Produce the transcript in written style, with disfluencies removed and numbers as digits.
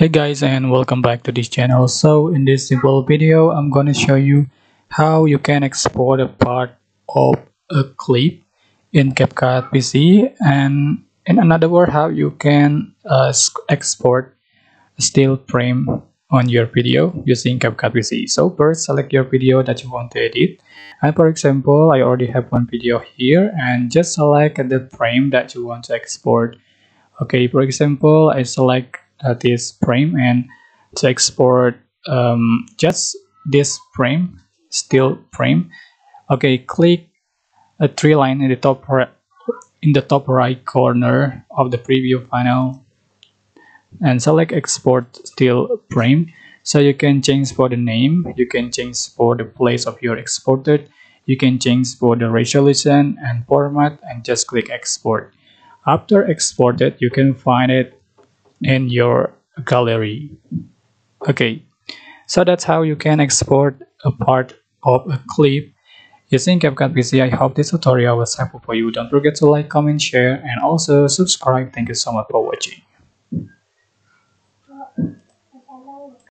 Hey guys, and welcome back to this channel. So in this simple video I'm going to show you how you can export a part of a clip in Capcut PC, and in another word how you can export a still frame on your video using Capcut PC. So first, select your video that you want to edit, and for example I already have one video here, and just select the frame that you want to export. Okay, for example I select this frame, and to export just this frame, still frame. Okay, click a three line in the top right corner of the preview panel and select export still frame. So you can change for the name, you can change for the place of your exported, you can change for the resolution and format, and just click export. After exported, you can find it in your gallery. Okay, so that's how you can export a part of a clip using Capcut PC. I hope this tutorial was helpful for you. Don't forget to like, comment, share, and also subscribe. Thank you so much for watching.